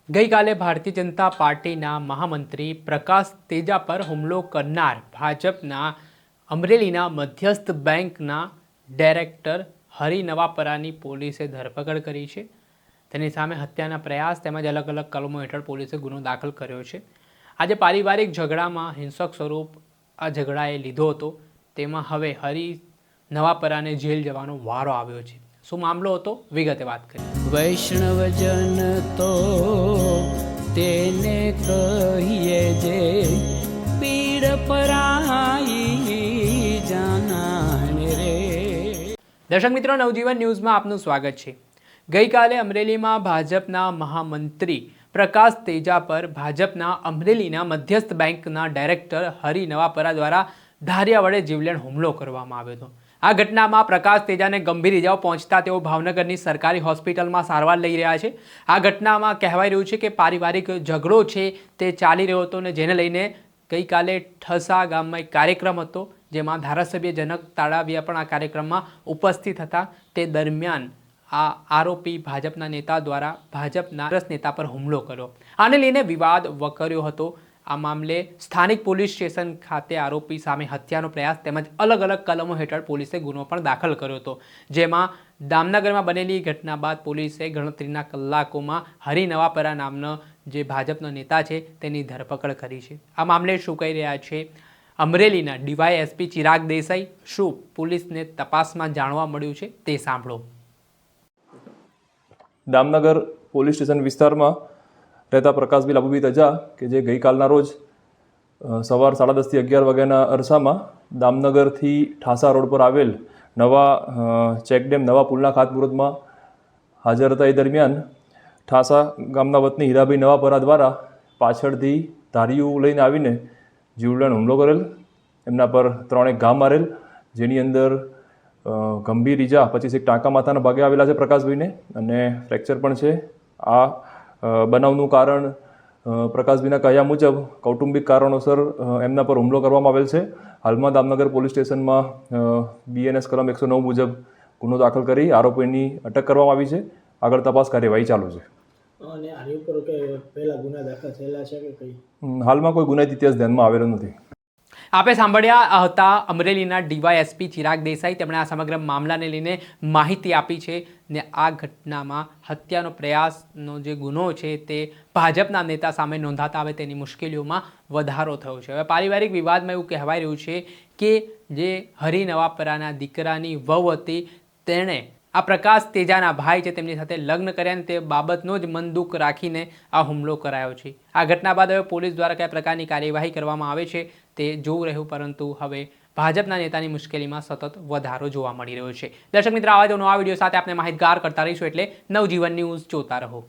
ગઈકાલે ભારતીય જનતા પાર્ટીના મહામંત્રી પ્રકાશ તેજા પર હુમલો કરનાર ભાજપના અમરેલીના મધ્યસ્થ બેંકના ડાયરેક્ટર હરિ નવાપરાની પોલીસે ધરપકડ કરી છે। તેની સામે હત્યાના પ્રયાસ તેમજ અલગ અલગ કલમો હેઠળ પોલીસે ગુનો દાખલ કર્યો છે। આજે પારિવારિક ઝઘડામાં હિંસક સ્વરૂપ આ ઝઘડાએ લીધો હતો, તેમાં હવે હરિ નવાપરાને જેલ જવાનો વારો આવ્યો છે। શું મામલો હતો, વિગતે વાત કરીએ। વૈષ્ણવજન તો તેને કહીએ જે પીડ પરાઈ જાનાને રે। દર્શક મિત્રો, નવજીવન ન્યૂઝમાં આપનું સ્વાગત છે। ગઈકાલે અમરેલીમાં ભાજપના મહામંત્રી પ્રકાશ તેજા પર ભાજપના અમરેલીના મધ્યસ્થ બેંકના ડાયરેક્ટર હરિ નવાપરા દ્વારા ધારિયા વડે જીવલેણ હુમલો કરવામાં આવ્યો હતો। આ ઘટનામાં પ્રકાશ તેજાને ગંભીર ઇજાઓ પહોંચતા તેઓ ભાવનગરની સરકારી હોસ્પિટલમાં સારવાર લઈ રહ્યા છે। આ ઘટનામાં કહેવાય રહ્યું છે કે પારિવારિક ઝઘડો છે તે ચાલી રહ્યો હતો અને જેને લઈને ગઈકાલે ઠસા ગામમાં એક કાર્યક્રમ હતો, જેમાં ધારાસભ્ય જનક તાળાવિયા પણ આ કાર્યક્રમમાં ઉપસ્થિત હતા। તે દરમિયાન આ આરોપી ભાજપના નેતા દ્વારા ભાજપના નેતા પર હુમલો કર્યો। આને લઈને વિવાદ વકર્યો હતો। આ મામલે સ્થાનિક પોલીસ સ્ટેશન ખાતે આરોપી સામે હત્યાનો પ્રયાસ તેમજ અલગ અલગ કલમો હેઠળ પોલીસે ગુનો પણ દાખલ કર્યો હતો, જેમાં દામનગરમાં બનેલી ઘટના બાદ પોલીસે ગણતરીના કલાકોમાં હરિ નવાપરા નામનો જે ભાજપનો નેતા છે તેની ધરપકડ કરી છે। આ મામલે શું કહી રહ્યા છે અમરેલીના ડીવાયએસપી ચિરાગ દેસાઈ, શું પોલીસને તપાસમાં જાણવા મળ્યું છે તે સાંભળો। દામનગર પોલીસ સ્ટેશન વિસ્તારમાં રહેતા પ્રકાશભાઈ લાભુભાઈ તેજા કે જે ગઈકાલના રોજ સવાર 10:30 થી 11 વાગ્યાના અરસામાં દામનગરથી ઠાસા રોડ પર આવેલ નવા ચેકડેમ નવા પુલના ખાતમુહૂર્તમાં હાજર હતા। એ દરમિયાન ઠાસા ગામના વતની હીરાભાઈ નવાપરા દ્વારા પાછળથી ધારિયું લઈને આવીને જીવલેણ હુમલો કરેલ, એમના પર 3 ઘા મારેલ, જેની અંદર ગંભીર ઈજા 25 ટાંકા માથાના ભાગે આવેલા છે પ્રકાશભાઈને અને ફ્રેક્ચર પણ છે। આ બનાવનું કારણ પ્રકાશભાઈના કહ્યા મુજબ કૌટુંબિક કારણોસર એમના પર હુમલો કરવામાં આવેલ છે। હાલમાં દામનગર પોલીસ સ્ટેશનમાં BNS કલમ 109 મુજબ ગુનો દાખલ કરી આરોપીની અટક કરવામાં આવી છે। આગળ તપાસ કાર્યવાહી ચાલુ છે। અને આની ઉપર કે પહેલા ગુના દાખલ થયેલા છે કે કઈ? હાલમાં કોઈ ગુનાહિત ઇતિહાસ ધ્યાનમાં આવેલો નથી। આપે સાંભળ્યા હતા અમરેલીના ડીવાયએસપી ચિરાગ દેસાઈ। તેમણે આ સમગ્ર મામલાને લઈને માહિતી આપી છે ને આ ઘટનામાં હત્યાનો પ્રયાસનો જે ગુનો છે તે ભાજપના નેતા સામે નોંધાતા હવે તેની મુશ્કેલીઓમાં વધારો થયો છે। હવે પારિવારિક વિવાદમાં એવું કહેવાય રહ્યું છે કે જે હરિ નવાપરાના દીકરાની વહુ હતી તેણે આ પ્રકાશ તેજાના ભાઈ છે તેમની સાથે લગ્ન કર્યા અને તે બાબતનો જ મન દુઃખ રાખીને આ હુમલો કરાયો છે। આ ઘટના બાદ હવે પોલીસ દ્વારા કયા પ્રકારની કાર્યવાહી કરવામાં આવે છે તે જોવું રહ્યું, પરંતુ હવે ભાજપના નેતાની મુશ્કેલીમાં સતત વધારો જોવા મળી રહ્યો છે। દર્શક મિત્રો, આવા જ નવા વિડીયો સાથે આપણે માહિતગાર કરતા રહીશું, એટલે નવજીવન ન્યૂઝ જોતા રહો।